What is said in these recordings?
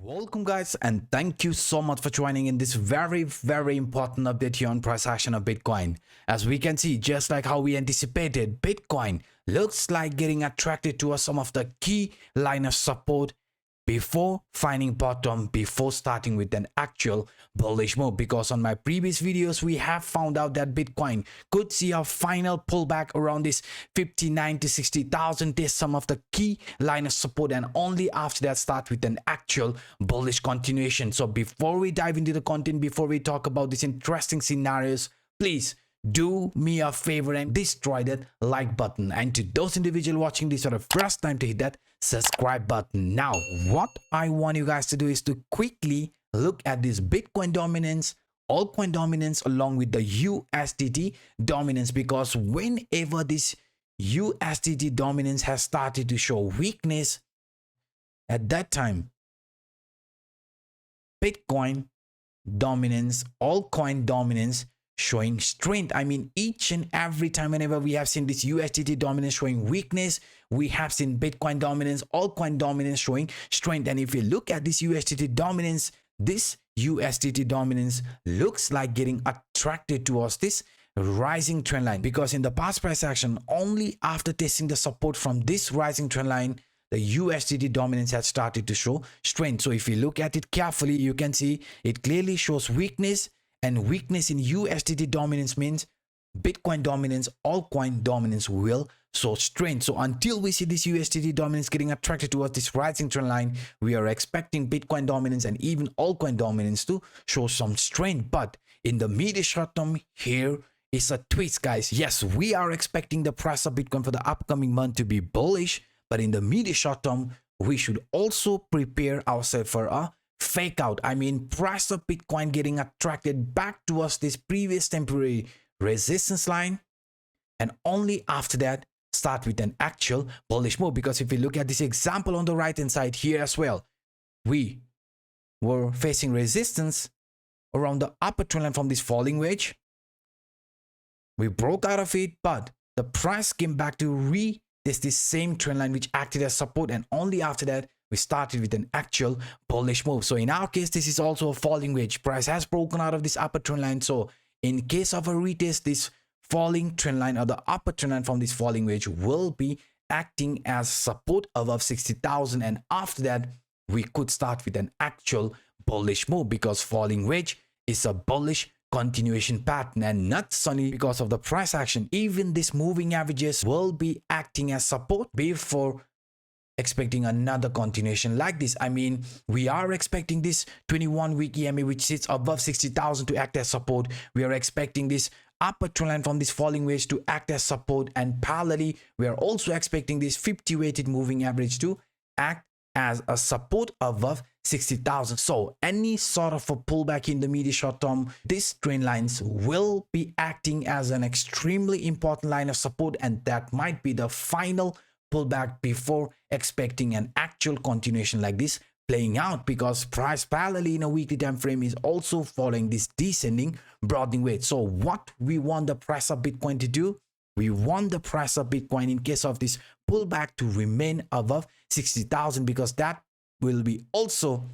Welcome guys, and thank you so much for joining in this very important update here on price action of Bitcoin. As we can see, just like how we anticipated, Bitcoin looks like getting attracted to some of the key line of support before finding bottom, before starting with an actual bullish move. Because on my previous videos we have found out that Bitcoin could see a final pullback around this 59 to 60,000. There's some of the key line of support, and only after that start with an actual bullish continuation. So before we dive into the content, before we talk about these interesting scenarios, please do me a favor and destroy that like button. And to those individuals watching this for the first time, to hit that subscribe button. Now what I want you guys to do is to quickly look at this Bitcoin dominance, altcoin dominance, along with the USDT dominance, because whenever this USDT dominance has started to show weakness, at that time Bitcoin dominance, altcoin dominance showing strength. I mean, each and every time whenever we have seen this USDT dominance showing weakness, we have seen Bitcoin dominance, altcoin dominance showing strength. And if you look at this USDT dominance, this USDT dominance looks like getting attracted towards this rising trend line, because in the past price action, only after testing the support from this rising trend line, the USDT dominance had started to show strength. So if you look at it carefully, you can see it clearly shows weakness. And weakness in USDT dominance means Bitcoin dominance, altcoin dominance will show strength. So until we see this USDT dominance getting attracted towards this rising trend line, we are expecting Bitcoin dominance and even altcoin dominance to show some strength. But in the medium short term, here is a twist, guys. Yes, we are expecting the price of Bitcoin for the upcoming month to be bullish, but in the medium short term, we should also prepare ourselves for a fake out. I mean, price of Bitcoin getting attracted back towards this previous temporary resistance line, and only after that start with an actual bullish move. Because if you look at this example on the right hand side here as well, we were facing resistance around the upper trend line from this falling wedge. We broke out of it, but the price came back to retest this same trend line which acted as support, and only after that we started with an actual bullish move. So in our case, this is also a falling wedge. Price has broken out of this upper trend line. So in case of a retest, this falling trend line or the upper trend line from this falling wedge will be acting as support above 60,000. And after that, we could start with an actual bullish move, because falling wedge is a bullish continuation pattern, and not only because of the price action, even these moving averages will be acting as support before expecting another continuation like this. I mean, we are expecting this 21-week EMA which sits above 60,000 to act as support. We are expecting this upper trend line from this falling wedge to act as support, and parallelly we are also expecting this 50 weighted moving average to act as a support above 60,000. So any sort of a pullback in the medium short term, these trend lines will be acting as an extremely important line of support, and that might be the final pullback before expecting an actual continuation like this playing out, because price parallelly in a weekly time frame is also following this descending broadening wedge. So what we want the price of Bitcoin to do, we want the price of Bitcoin in case of this pullback to remain above 60,000, because that will be also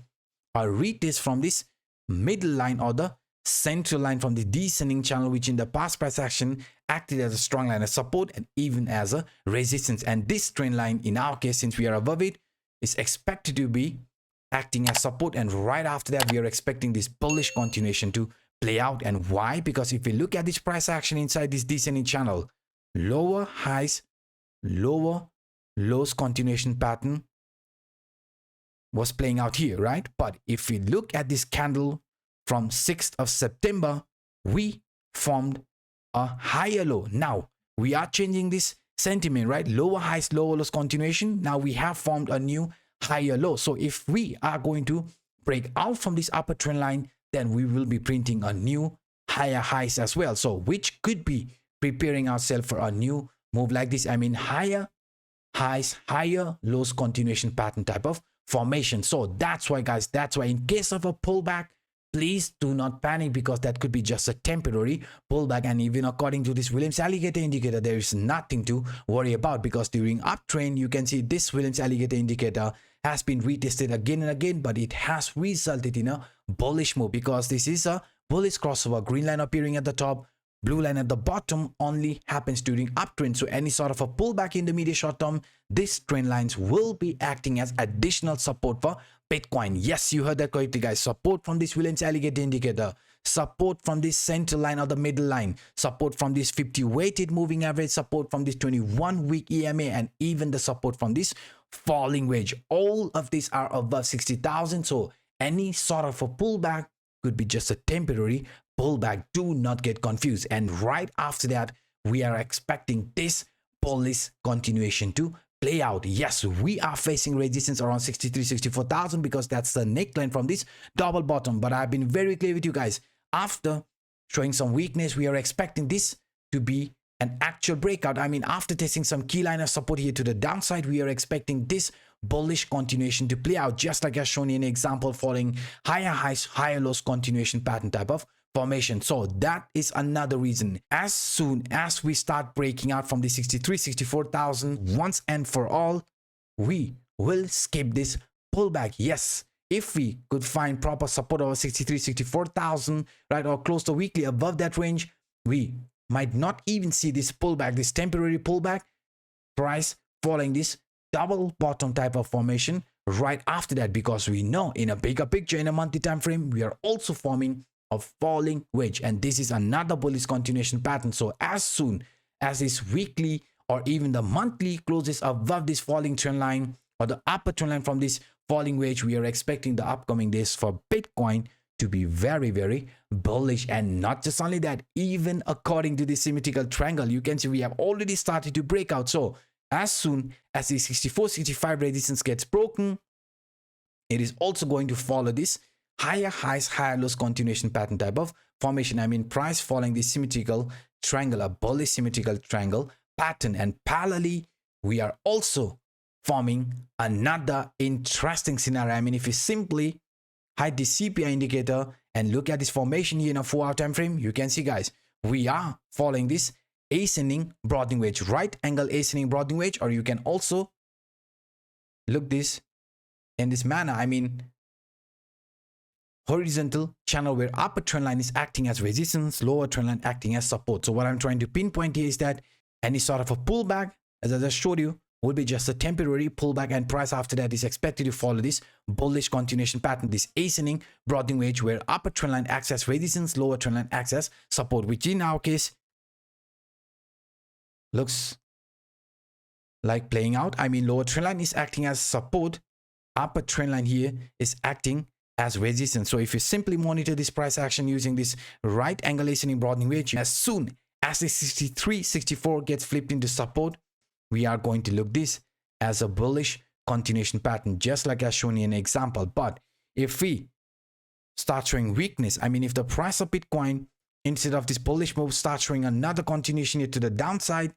a retest from this middle line or the central line from the descending channel, which in the past price action acted as a strong line of support and even as a resistance. And this trend line, in our case, since we are above it, is expected to be acting as support, and right after that we are expecting this bullish continuation to play out. And why? Because if we look at this price action inside this descending channel, lower highs, lower lows continuation pattern was playing out here, right? But if we look at this candle from 6th of September, we formed a higher low. Now we are changing this sentiment, right? Lower highs, lower lows continuation. Now we have formed a new higher low. So if we are going to break out from this upper trend line, then we will be printing a new higher highs as well. So which could be preparing ourselves for a new move like this. I mean, higher highs, higher lows continuation pattern type of formation. So that's why, guys, that's why in case of a pullback, please do not panic, because that could be just a temporary pullback. And even according to this Williams alligator indicator, there is nothing to worry about, because during uptrend you can see this Williams alligator indicator has been retested again and again, but it has resulted in a bullish move, because this is a bullish crossover. Green line appearing at the top, blue line at the bottom only happens during uptrend. So any sort of a pullback in the medium short term, these trend lines will be acting as additional support for Bitcoin. Yes, you heard that correctly, guys. Support from this Williams alligator indicator, support from this center line or the middle line, support from this 50 weighted moving average, support from this 21 week EMA, and even the support from this falling wedge. All of these are above 60,000. So any sort of a pullback could be just a temporary pullback. Do not get confused. And right after that, we are expecting this bullish continuation to play out. Yes, we are facing resistance around 64,000 because that's the neckline from this double bottom. But I've been very clear with you guys. After showing some weakness, we are expecting this to be an actual breakout. I mean, after testing some key line of support here to the downside, we are expecting this bullish continuation to play out, just like I've shown you an example, following higher highs, higher lows continuation pattern type of formation. So that is another reason. As soon as we start breaking out from the 64,000 once and for all, we will skip this pullback. Yes, if we could find proper support over 64,000, right, or close to weekly above that range, we might not even see this pullback, this temporary pullback, price following this double bottom type of formation right after that, because we know in a bigger picture, in a monthly time frame, we are also forming a falling wedge, and this is another bullish continuation pattern. So as soon as this weekly or even the monthly closes above this falling trend line or the upper trend line from this falling wedge, we are expecting the upcoming days for Bitcoin to be very, very bullish. And not just only that, even according to the symmetrical triangle, you can see we have already started to break out. So as soon as the 64-65 resistance gets broken, it is also going to follow this higher highs, higher lows continuation pattern type of formation. I mean, price following this symmetrical triangle, a bullish symmetrical triangle pattern. And parallelly, we are also forming another interesting scenario. I mean, if you simply hide the CPI indicator and look at this formation here in a 4-hour time frame, you can see, guys, we are following this ascending broadening wedge, right angle ascending broadening wedge, or you can also look this in this manner. I mean, horizontal channel where upper trend line is acting as resistance, lower trend line acting as support. So what I'm trying to pinpoint here is that any sort of a pullback, as I just showed you, will be just a temporary pullback, and price after that is expected to follow this bullish continuation pattern, this ascending broadening wedge where upper trend line acts as resistance, lower trend line acts as support, which in our case looks like playing out. I mean, lower trend line is acting as support, upper trend line here is acting as resistance. So if you simply monitor this price action using this right angle ascending broadening wedge, as soon as the 63-64 gets flipped into support, we are going to look this as a bullish continuation pattern, just like I've shown you an example. But if we start showing weakness, I mean, if the price of Bitcoin, instead of this bullish move, starts showing another continuation here to the downside,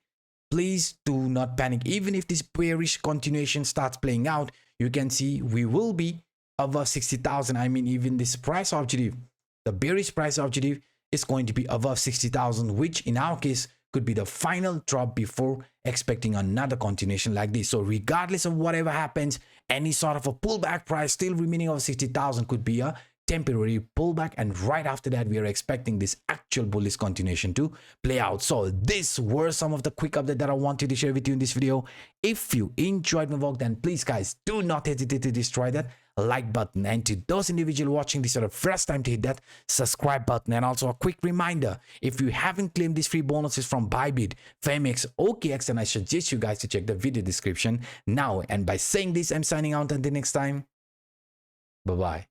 please do not panic. Even if this bearish continuation starts playing out, you can see we will be above 60,000. I mean, even this price objective, the bearish price objective, is going to be above 60,000, which in our case could be the final drop before expecting another continuation like this. So regardless of whatever happens, any sort of a pullback, price still remaining over 60,000 could be a temporary pullback, and right after that we are expecting this actual bullish continuation to play out. So these were some of the quick updates that I wanted to share with you in this video. If you enjoyed my work, then please, guys, do not hesitate to destroy that like button, and to those individuals watching this for the first time, to hit that subscribe button. And also a quick reminder, if you haven't claimed these free bonuses from Bybit, Phemex, OKX, then I suggest you guys to check the video description now. And by saying this, I'm signing out until next time. Bye bye.